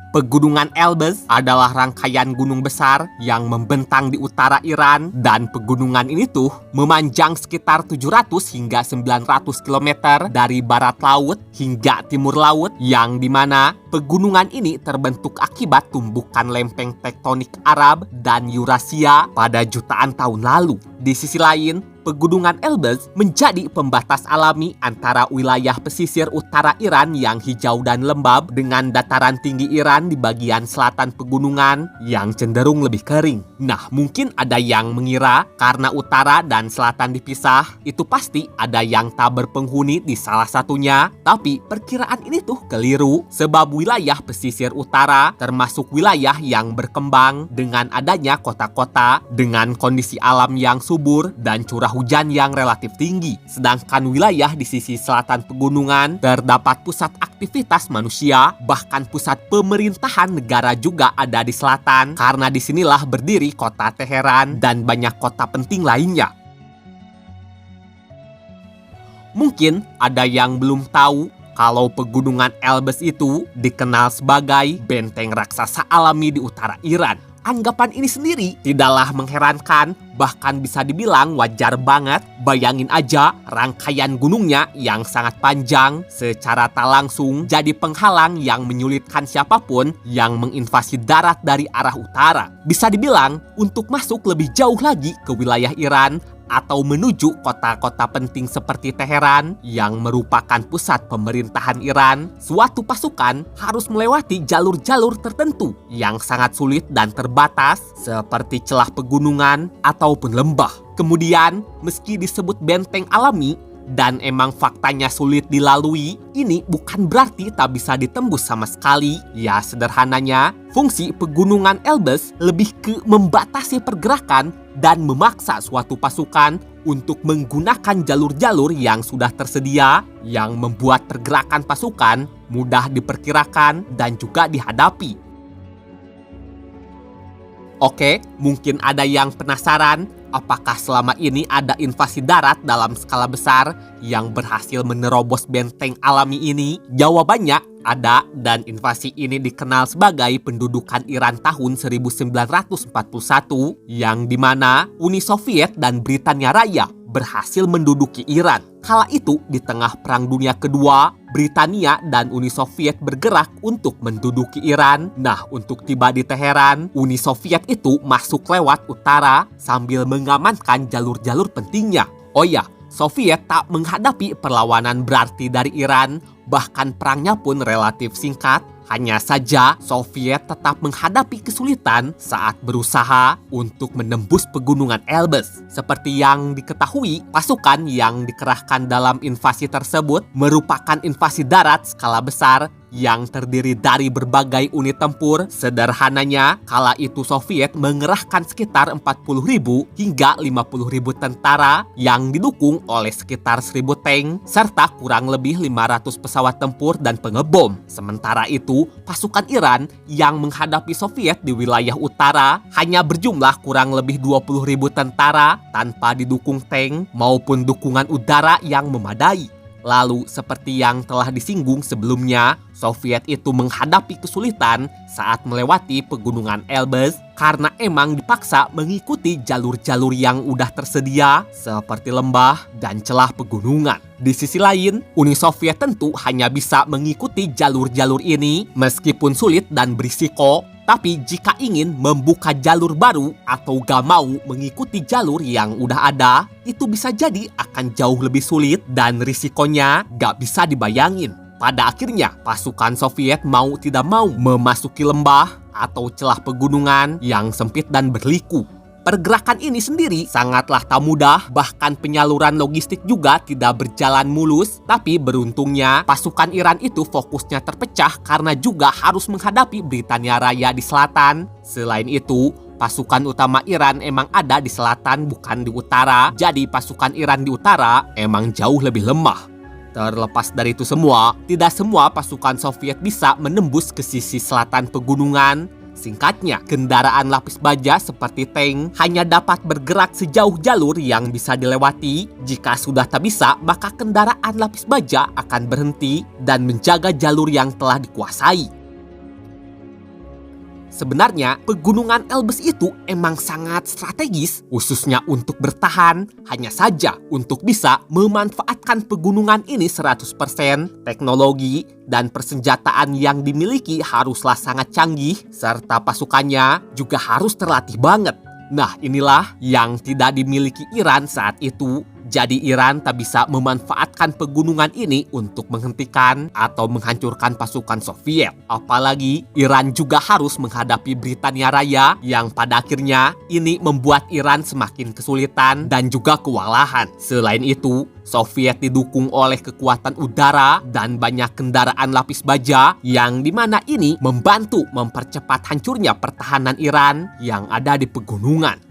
Pegunungan Elbrus adalah rangkaian gunung besar yang membentang di utara Iran, dan pegunungan ini tuh memanjang sekitar 700 hingga 900 km dari barat laut hingga timur laut, yang dimana pegunungan ini terbentuk akibat tumbukan lempeng tektonik Arab dan Eurasia pada jutaan tahun lalu. Di sisi lain, Pegunungan Elbrus menjadi pembatas alami antara wilayah pesisir utara Iran yang hijau dan lembab dengan dataran tinggi Iran di bagian selatan pegunungan yang cenderung lebih kering. Nah, mungkin ada yang mengira karena utara dan selatan dipisah, itu pasti ada yang tak berpenghuni di salah satunya. Tapi perkiraan ini tuh keliru, sebab wilayah pesisir utara termasuk wilayah yang berkembang dengan adanya kota-kota dengan kondisi alam yang subur dan curah hujan yang relatif tinggi. Sedangkan wilayah di sisi selatan pegunungan terdapat pusat aktivitas manusia, bahkan pusat pemerintahan negara juga ada di selatan, karena disinilah berdiri kota Teheran dan banyak kota penting lainnya. Mungkin ada yang belum tahu kalau pegunungan Elbrus itu dikenal sebagai benteng raksasa alami di utara Iran. Anggapan ini sendiri tidaklah mengherankan, bahkan bisa dibilang wajar banget. Bayangin aja, rangkaian gunungnya yang sangat panjang secara tak langsung jadi penghalang yang menyulitkan siapapun yang menginvasi darat dari arah utara. Bisa dibilang, untuk masuk lebih jauh lagi ke wilayah Iran atau menuju kota-kota penting seperti Teheran yang merupakan pusat pemerintahan Iran, suatu pasukan harus melewati jalur-jalur tertentu yang sangat sulit dan terbatas seperti celah pegunungan ataupun lembah. Kemudian, meski disebut benteng alami dan emang faktanya sulit dilalui, ini bukan berarti tak bisa ditembus sama sekali. Ya, sederhananya, fungsi pegunungan Elbrus lebih ke membatasi pergerakan dan memaksa suatu pasukan untuk menggunakan jalur-jalur yang sudah tersedia, yang membuat pergerakan pasukan mudah diperkirakan dan juga dihadapi. Oke, mungkin ada yang penasaran, apakah selama ini ada invasi darat dalam skala besar yang berhasil menerobos benteng alami ini? Jawabannya ada, dan invasi ini dikenal sebagai pendudukan Iran tahun 1941, yang dimana Uni Soviet dan Britania Raya berhasil menduduki Iran. Kala itu, di tengah Perang Dunia Kedua, Britania dan Uni Soviet bergerak untuk menduduki Iran. Nah, untuk tiba di Teheran, Uni Soviet itu masuk lewat utara sambil mengamankan jalur-jalur pentingnya. Oh ya, Soviet tak menghadapi perlawanan berarti dari Iran, bahkan perangnya pun relatif singkat. Hanya saja, Soviet tetap menghadapi kesulitan saat berusaha untuk menembus pegunungan Elbrus. Seperti yang diketahui, pasukan yang dikerahkan dalam invasi tersebut merupakan invasi darat skala besar yang terdiri dari berbagai unit tempur. Sederhananya, kala itu Soviet mengerahkan sekitar 40.000 hingga 50.000 tentara yang didukung oleh sekitar 1.000 tank serta kurang lebih 500 pesawat tempur dan pengebom. Sementara itu, pasukan Iran yang menghadapi Soviet di wilayah utara hanya berjumlah kurang lebih 20.000 tentara tanpa didukung tank maupun dukungan udara yang memadai. Lalu, seperti yang telah disinggung sebelumnya, Soviet itu menghadapi kesulitan saat melewati pegunungan Elbrus karena emang dipaksa mengikuti jalur-jalur yang udah tersedia seperti lembah dan celah pegunungan. Di sisi lain, Uni Soviet tentu hanya bisa mengikuti jalur-jalur ini meskipun sulit dan berisiko. Tapi jika ingin membuka jalur baru atau gak mau mengikuti jalur yang udah ada, itu bisa jadi akan jauh lebih sulit dan risikonya gak bisa dibayangin. Pada akhirnya, pasukan Soviet mau tidak mau memasuki lembah atau celah pegunungan yang sempit dan berliku. Pergerakan ini sendiri sangatlah tak mudah, bahkan penyaluran logistik juga tidak berjalan mulus. Tapi beruntungnya pasukan Iran itu fokusnya terpecah karena juga harus menghadapi Britania Raya di selatan. Selain itu, pasukan utama Iran emang ada di selatan bukan di utara. Jadi pasukan Iran di utara emang jauh lebih lemah. Terlepas dari itu semua, tidak semua pasukan Soviet bisa menembus ke sisi selatan pegunungan. Singkatnya, kendaraan lapis baja seperti tank hanya dapat bergerak sejauh jalur yang bisa dilewati. Jika sudah tak bisa, maka kendaraan lapis baja akan berhenti dan menjaga jalur yang telah dikuasai. Sebenarnya, pegunungan Elbrus itu emang sangat strategis, khususnya untuk bertahan. Hanya saja, untuk bisa memanfaatkan pegunungan ini 100%, teknologi dan persenjataan yang dimiliki haruslah sangat canggih, serta pasukannya juga harus terlatih banget. Nah, inilah yang tidak dimiliki Iran saat itu. Jadi Iran tak bisa memanfaatkan pegunungan ini untuk menghentikan atau menghancurkan pasukan Soviet. Apalagi Iran juga harus menghadapi Britania Raya yang pada akhirnya ini membuat Iran semakin kesulitan dan juga kewalahan. Selain itu, Soviet didukung oleh kekuatan udara dan banyak kendaraan lapis baja yang dimana ini membantu mempercepat hancurnya pertahanan Iran yang ada di pegunungan.